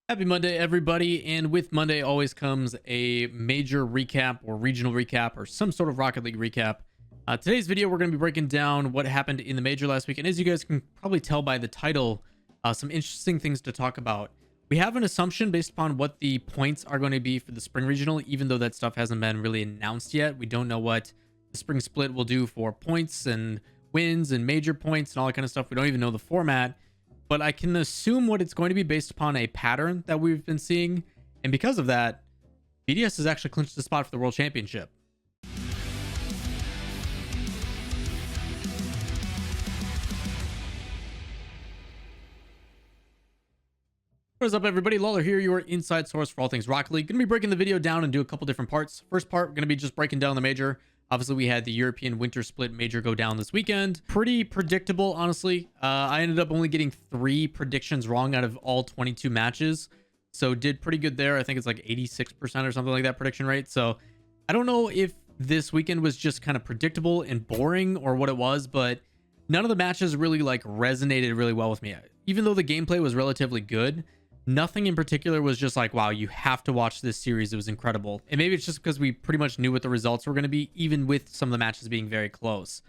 Happy Monday, everybody. And with Monday always comes a major recap or regional recap or some sort of Rocket League recap. Today's video, we're going to be breaking down what happened in the major last week. And as you guys can probably tell by the title, some interesting things to talk about. We have an assumption based upon what the points are going to be for the spring regional, even though that stuff hasn't been really announced yet. We don't know what the spring split will do for points and wins and major points and all that kind of stuff. We don't even know the format. But I can assume what it's going to be based upon a pattern that we've been seeing. And because of that, BDS has actually clinched the spot for the World Championship. What is up, everybody? Lawler here, your inside source for all things Rocket League. Going to be breaking the video down and do a couple different parts. First part, we're going to be just breaking down the major. Obviously, we had the European Winter Split major go down this weekend. Pretty predictable, honestly. I ended up only getting 3 predictions wrong out of all 22 matches. So did pretty good there. I think it's like 86% or something like that prediction rate. So I don't know if this weekend was just kind of predictable and boring or what it was, but none of the matches really like resonated really well with me. Even though the gameplay was relatively good, nothing in particular was just like, wow, you have to watch this series. It was incredible. And maybe it's just because we pretty much knew what the results were going to be, even with some of the matches being very close.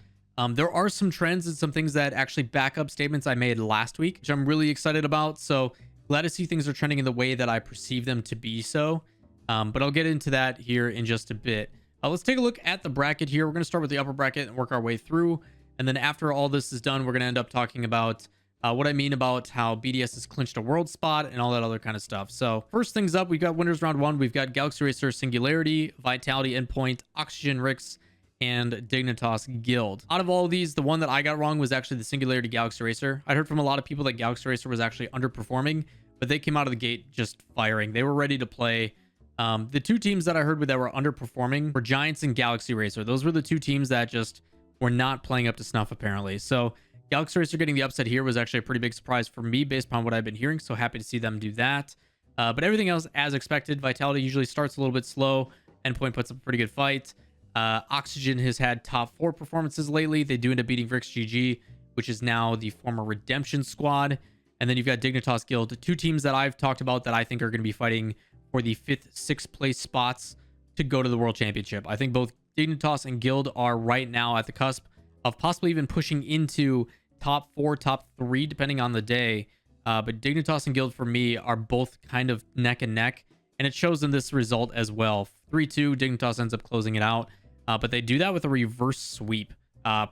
There are some trends and some things that actually back up statements I made last week, which I'm really excited about. So glad to see things are trending in the way that I perceive them to be so. But I'll get into that here in just a bit. Let's take a look at the bracket here. We're going to start with the upper bracket and work our way through. And then after all this is done, we're going to end up talking about what I mean about how BDS has clinched a world spot and all that other kind of stuff. So first things up, we've got winners round 1. We've got Galaxy Racer, Singularity, Vitality, Endpoint, Oxygen, Rix, and Dignitas Guild. Out of all of these, the one that I got wrong was actually the Singularity Galaxy Racer. I heard from a lot of people that Galaxy Racer was actually underperforming, but they came out of the gate just firing. They were ready to play. The 2 teams that I heard that were underperforming were Giants and Galaxy Racer. Those were the 2 teams that just were not playing up to snuff, apparently. So Galaxy Racer getting the upset here was actually a pretty big surprise for me based upon what I've been hearing. So happy to see them do that. But everything else as expected. Vitality usually starts a little bit slow. Endpoint puts up a pretty good fight. Oxygen has had top 4 performances lately. They do end up beating Rix GG, which is now the former Redemption squad. And then you've got Dignitas Guild, 2 teams that I've talked about that I think are going to be fighting for the 5th, 6th place spots to go to the World Championship. I think both Dignitas and Guild are right now at the cusp of possibly even pushing into top 4, top 3, depending on the day. But Dignitas and Guild for me are both kind of neck and neck, and it shows in this result as well. 3-2, Dignitas ends up closing it out, but they do that with a reverse sweep.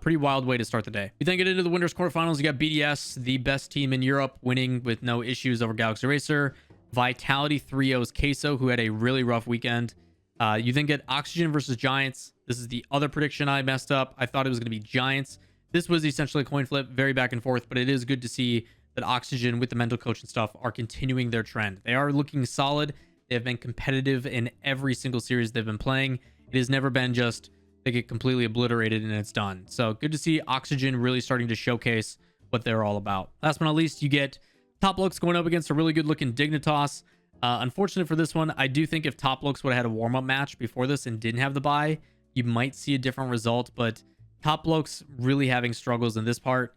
Pretty wild way to start the day. We then get into the winners quarterfinals. You got BDS, the best team in Europe, winning with no issues over Galaxy Racer. Vitality 3-0's Queso, who had a really rough weekend. You then get Oxygen versus Giants. This is the other prediction I messed up. I thought it was going to be Giants. This was essentially a coin flip, very back and forth, but it is good to see that Oxygen with the mental coach and stuff are continuing their trend. They are looking solid. They have been competitive in every single series they've been playing. It has never been just they get completely obliterated and it's done. So good to see Oxygen really starting to showcase what they're all about. Last but not least, you get Top Looks going up against a really good looking Dignitas. Unfortunate for this one, I do think if Top Looks would have had a warm-up match before this and didn't have the bye, you might see a different result, but Top Blokes really having struggles in this part.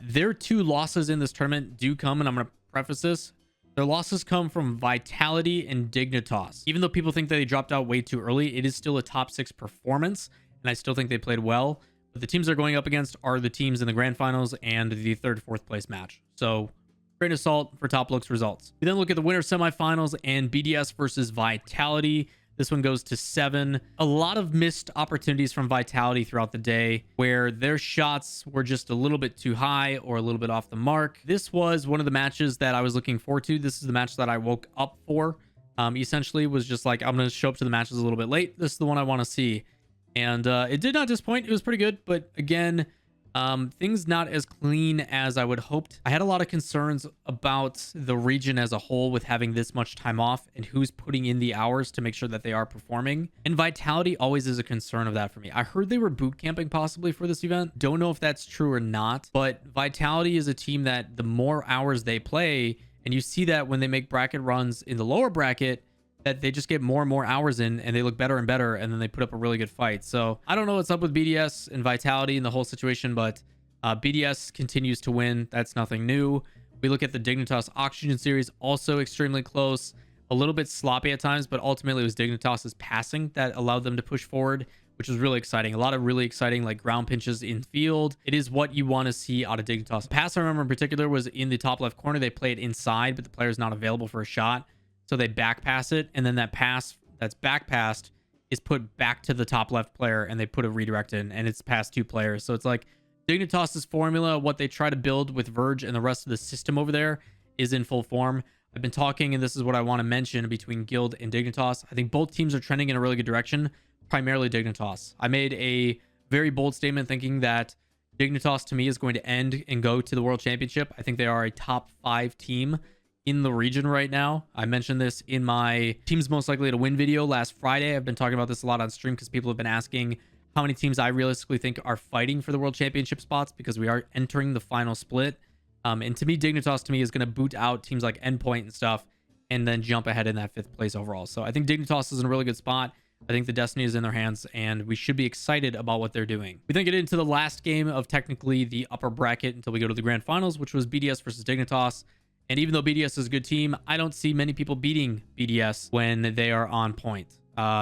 Their 2 losses in this tournament do come, and I'm going to preface this. Their losses come from Vitality and Dignitas. Even though people think that they dropped out way too early, it is still a top 6 performance, and I still think they played well. But the teams they're going up against are the teams in the grand finals and the 3rd, 4th place match. So great assault for Top Looks results. We then look at the winner semifinals and BDS versus Vitality. This one goes to 7. A lot of missed opportunities from Vitality throughout the day where their shots were just a little bit too high or a little bit off the mark. This was one of the matches that I was looking forward to. This is the match that I woke up for. Essentially was just like, I'm going to show up to the matches a little bit late. This is the one I want to see. And it did not disappoint. It was pretty good. But again, things not as clean as I would hoped. I had a lot of concerns about the region as a whole with having this much time off and who's putting in the hours to make sure that they are performing. And Vitality always is a concern of that for me. I heard they were boot camping possibly for this event. Don't know if that's true or not, but Vitality is a team that the more hours they play, and you see that when they make bracket runs in the lower bracket, that they just get more and more hours in and they look better and better, and then they put up a really good fight. So I don't know what's up with BDS and Vitality and the whole situation, but BDS continues to win. That's nothing new. We look at the Dignitas Oxygen series, also extremely close, a little bit sloppy at times, but ultimately it was Dignitas's passing that allowed them to push forward, which was really exciting. A lot of really exciting like ground pinches in field. It is what you want to see out of Dignitas. The pass I remember in particular was in the top left corner. They play it inside, but the player is not available for a shot. So they back pass it, and then that pass that's back passed is put back to the top left player, and they put a redirect in, and it's past 2 players. So it's like Dignitas's formula, what they try to build with Verge and the rest of the system over there, is in full form. I've been talking, and this is what I want to mention between Guild and Dignitas. I think both teams are trending in a really good direction, primarily Dignitas. I made a very bold statement thinking that Dignitas to me is going to end and go to the World Championship. I think they are a top 5 team in the region right now. I mentioned this in my teams most likely to win video last Friday. I've been talking about this a lot on stream because people have been asking how many teams I realistically think are fighting for the World Championship spots, because we are entering the final split. And to me, Dignitas to me is going to boot out teams like Endpoint and stuff, and then jump ahead in that 5th place overall. So I think Dignitas is in a really good spot. I think the destiny is in their hands, and we should be excited about what they're doing. We then get into the last game of technically the upper bracket until we go to the grand finals, which was BDS versus Dignitas. And even though BDS is a good team, I don't see many people beating BDS when they are on point.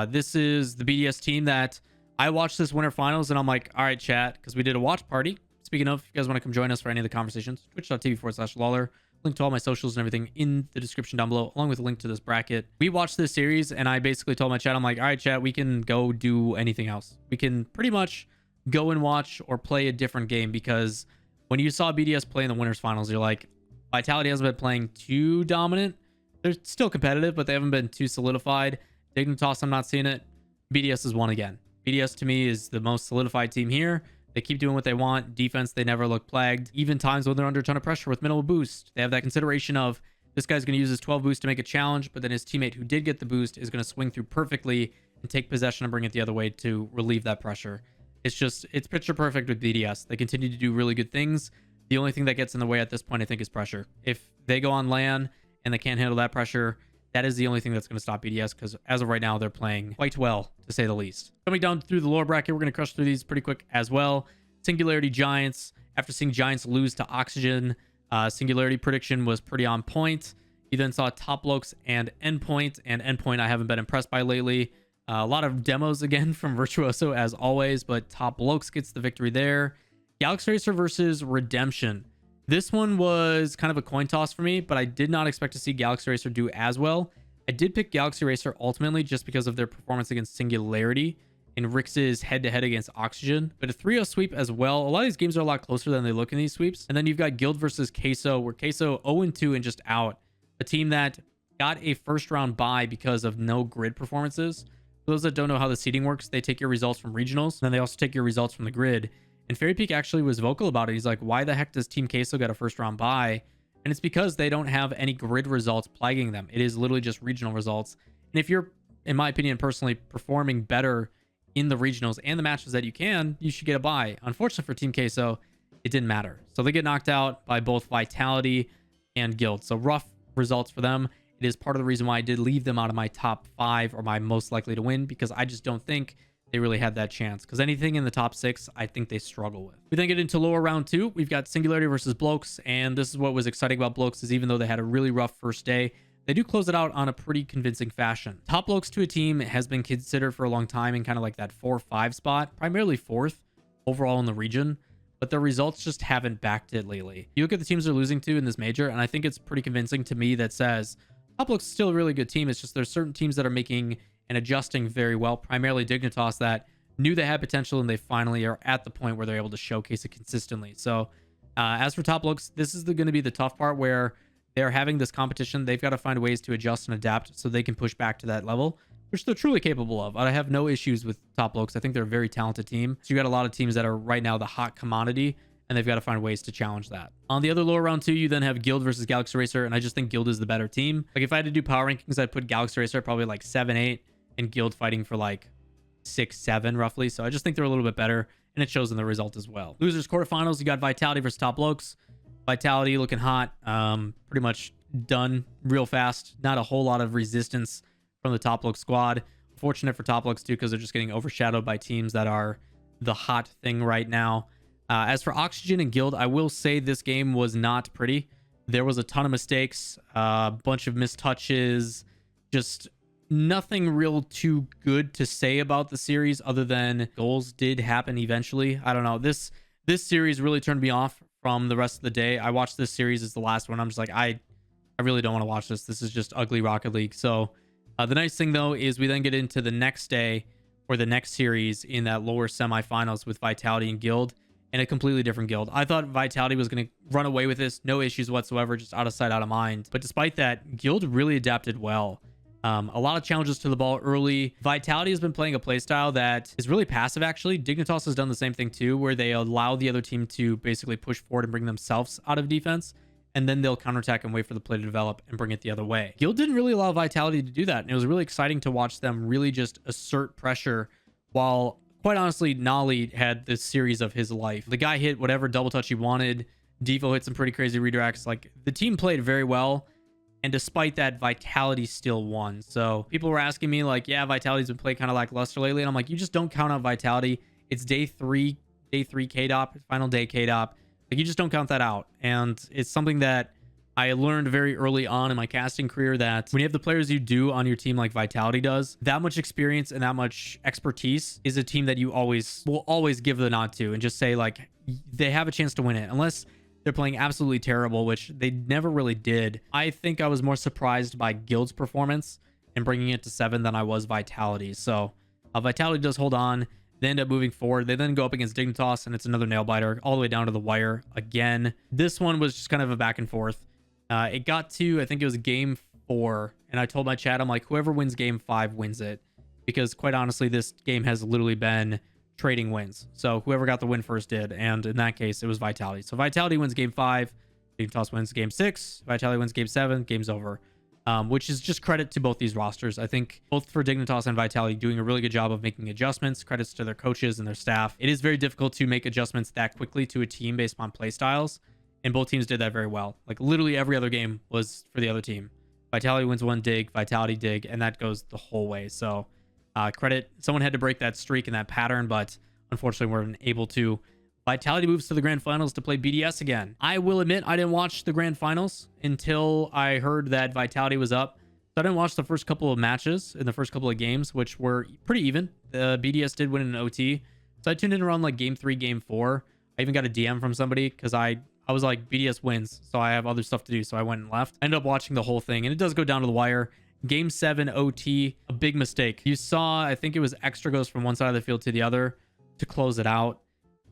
This is the BDS team that I watched this winter finals, and I'm like, all right, chat, because we did a watch party. Speaking of, if you guys want to come join us for any of the conversations, twitch.tv/Lawler. Link to all my socials and everything in the description down below, along with a link to this bracket. We watched this series, and I basically told my chat, I'm like, all right, chat, we can go do anything else. We can pretty much go and watch or play a different game, because when you saw BDS play in the winners finals, you're like, Vitality hasn't been playing too dominant. They're still competitive, but they haven't been too solidified. Dignitas, I'm not seeing it. BDS has won again. BDS to me is the most solidified team here. They keep doing what they want. Defense, they never look plagued. Even times when they're under a ton of pressure with minimal boost, they have that consideration of this guy's going to use his 12 boost to make a challenge, but then his teammate who did get the boost is going to swing through perfectly and take possession and bring it the other way to relieve that pressure. It's picture perfect with BDS. They continue to do really good things. The only thing that gets in the way at this point, I think, is pressure. If they go on LAN and they can't handle that pressure, that is the only thing that's going to stop BDS, because as of right now, they're playing quite well, to say the least. Coming down through the lower bracket, we're going to crush through these pretty quick as well. Singularity Giants. After seeing Giants lose to Oxygen, Singularity prediction was pretty on point. You then saw Top Lokes and Endpoint, and Endpoint I haven't been impressed by lately. A lot of demos again from Virtuoso as always, but Top Lokes gets the victory there. Galaxy Racer versus Redemption. This one was kind of a coin toss for me, but I did not expect to see Galaxy Racer do as well. I did pick Galaxy Racer ultimately just because of their performance against Singularity in Rix's head-to-head against Oxygen, but a 3-0 sweep as well. A lot of these games are a lot closer than they look in these sweeps. And then you've got Guild versus Queso, where Queso 0-2 and just out. A team that got a first-round bye because of no grid performances. For those that don't know how the seeding works, they take your results from regionals, and then they also take your results from the grid. And Fairy Peak actually was vocal about it. He's like, why the heck does Team Queso get a first-round bye? And it's because they don't have any grid results plaguing them. It is literally just regional results. And if you're, in my opinion, personally performing better in the regionals and the matches that you can, you should get a bye. Unfortunately for Team Queso, it didn't matter. So they get knocked out by both Vitality and Guild. So rough results for them. It is part of the reason why I did leave them out of my top 5 or my most likely to win, because I just don't think they really had that chance, because anything in the top 6, I think they struggle with. We then get into lower round 2. We've got Singularity versus Blokes, and this is what was exciting about Blokes, is even though they had a really rough first day, they do close it out on a pretty convincing fashion. Top Blokes to a team has been considered for a long time in kind of like that 4-5 spot, primarily 4th overall in the region, but their results just haven't backed it lately. You look at the teams they're losing to in this major, and I think it's pretty convincing to me that says Top Blokes is still a really good team. It's just there's certain teams that are making and adjusting very well, primarily Dignitas, that knew they had potential, and they finally are at the point where they're able to showcase it consistently. So as for Top Lokes, this is going to be the tough part, where they're having this competition. They've got to find ways to adjust and adapt so they can push back to that level, which they're truly capable of. I have no issues with Top Lokes. I think they're a very talented team. So you got a lot of teams that are right now the hot commodity, and they've got to find ways to challenge that. On the other lower round 2, you then have Guild versus Galaxy Racer, and I just think Guild is the better team. Like, if I had to do power rankings, I'd put Galaxy Racer probably like 7-8, and Guild fighting for like 6-7 roughly. So I just think they're a little bit better, and it shows in the result as well. Losers quarterfinals, you got Vitality versus Top Lokes. Vitality looking hot, pretty much done real fast. Not a whole lot of resistance from the Top Lokes squad. Fortunate for Top Lokes too, because they're just getting overshadowed by teams that are the hot thing right now. As for Oxygen and Guild, I will say this game was not pretty. There was a ton of mistakes, a bunch of missed touches, just nothing real too good to say about the series other than goals did happen eventually. I don't know. This series really turned me off from the rest of the day. I watched this series as the last one. I'm just like, I really don't want to watch this. This is just ugly Rocket League. So the nice thing though is we then get into the next day or the next series in that lower semifinals with Vitality and Guild, and a completely different Guild. I thought Vitality was going to run away with this, no issues whatsoever, just out of sight, out of mind. But despite that, Guild really adapted well. A lot of challenges to the ball early. Vitality has been playing a playstyle that is really passive, actually. Dignitas has done the same thing too, where they allow the other team to basically push forward and bring themselves out of defense, and then they'll counterattack and wait for the play to develop and bring it the other way. Guild didn't really allow Vitality to do that, and it was really exciting to watch them really just assert pressure while, quite honestly, Nolly had this series of his life. The guy hit whatever double touch he wanted. Devo hit some pretty crazy redirects. Like, the team played very well, and despite that, Vitality still won. So people were asking me like, yeah, Vitality's been playing kind of lackluster lately, and I'm like, you just don't count out Vitality. It's day three KDOP, final day KDOP. Like, you just don't count that out. And it's something that I learned very early on in my casting career, that when you have the players you do on your team like Vitality does, that much experience and that much expertise is a team that you will always give the nod to and just say like, they have a chance to win it, unless they're playing absolutely terrible, which they never really did. I think I was more surprised by Guild's performance and bringing it to 7 than I was Vitality. So Vitality does hold on. They end up moving forward. They then go up against Dignitas, and it's another nail biter all the way down to the wire again. This one was just kind of a back and forth. It got to, I think it was game 4, and I told my chat, I'm like, whoever wins game 5 wins it, because quite honestly, this game has literally been trading wins. So whoever got the win first did, and in that case, it was Vitality. So Vitality wins game 5, Dignitas wins game 6, Vitality wins game 7, game's over. Which is just credit to both these rosters. I think both for Dignitas and Vitality doing a really good job of making adjustments. Credits to their coaches and their staff. It is very difficult to make adjustments that quickly to a team based upon play styles, and both teams did that very well. Like, literally every other game was for the other team. Vitality wins one dig, Vitality dig, and that goes the whole way. So credit, someone had to break that streak and that pattern, but unfortunately weren't able to. Vitality moves to the grand finals to play BDS again. I will admit I didn't watch the grand finals until I heard that Vitality was up. So I didn't watch the first couple of matches in the first couple of games, which were pretty even. The BDS did win in an OT. So I tuned in around like game 3, game 4. I even got a DM from somebody because I was like, BDS wins, so I have other stuff to do. So I went and left. I ended up watching the whole thing, and it does go down to the wire. Game 7 OT, a big mistake. You saw, I think it was extra goes from one side of the field to the other to close it out.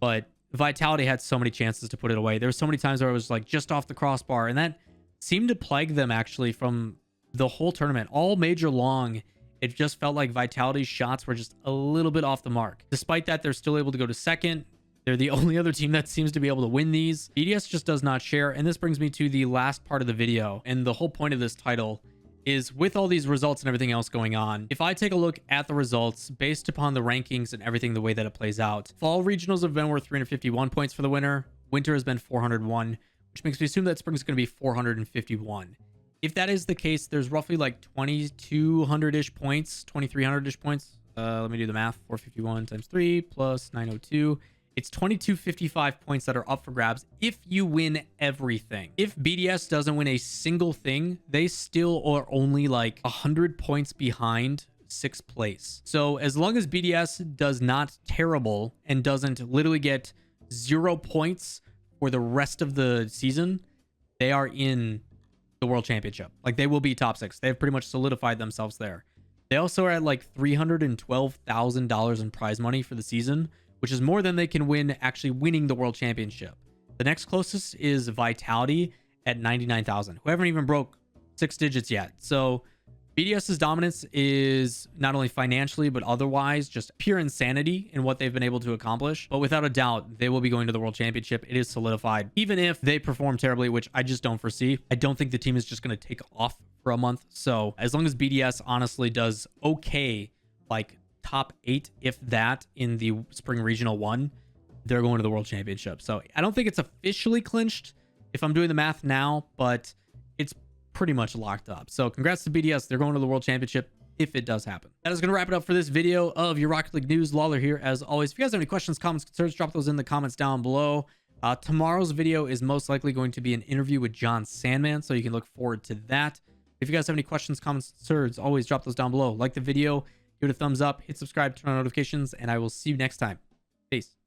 But Vitality had so many chances to put it away. There were so many times where it was like just off the crossbar, and that seemed to plague them actually from the whole tournament. All major long, it just felt like Vitality's shots were just a little bit off the mark. Despite that, they're still able to go to second. They're the only other team that seems to be able to win these. BDS just does not share, and this brings me to the last part of the video, and the whole point of this title is, with all these results and everything else going on, if I take a look at the results based upon the rankings and everything the way that it plays out, fall regionals have been worth 351 points for the winner. Winter has been 401, which makes me assume that spring is going to be 451. If that is the case, there's roughly like 2,200-ish points, 2,300-ish points. Let me do the math. 451 times 3 plus 902. It's 2255 points that are up for grabs if you win everything. If BDS doesn't win a single thing, they still are only like 100 points behind 6th place. So as long as BDS does not terrible and doesn't literally get 0 points for the rest of the season, they are in the World Championship. Like, they will be top 6. They've pretty much solidified themselves there. They also are at like $312,000 in prize money for the season, which is more than they can win actually winning the World Championship. The next closest is Vitality at 99,000, who haven't even broke 6 digits yet. So BDS's dominance is not only financially, but otherwise just pure insanity in what they've been able to accomplish. But without a doubt, they will be going to the World Championship. It is solidified. Even if they perform terribly, which I just don't foresee, I don't think the team is just going to take off for a month. So as long as BDS honestly does okay, like top 8, if that, in the spring regional 1, they're going to the World Championship. So I don't think it's officially clinched if I'm doing the math now, but it's pretty much locked up. So congrats to BDS. They're going to the World Championship if it does happen. That is going to wrap it up for this video of your Rocket League news. Lawler here as always. If you guys have any questions, comments, concerns, drop those in the comments down below. Tomorrow's video is most likely going to be an interview with John Sandman, so you can look forward to that. If you guys have any questions, comments, concerns, always drop those down below. Like the video, give it a thumbs up, hit subscribe, turn on notifications, and I will see you next time. Peace.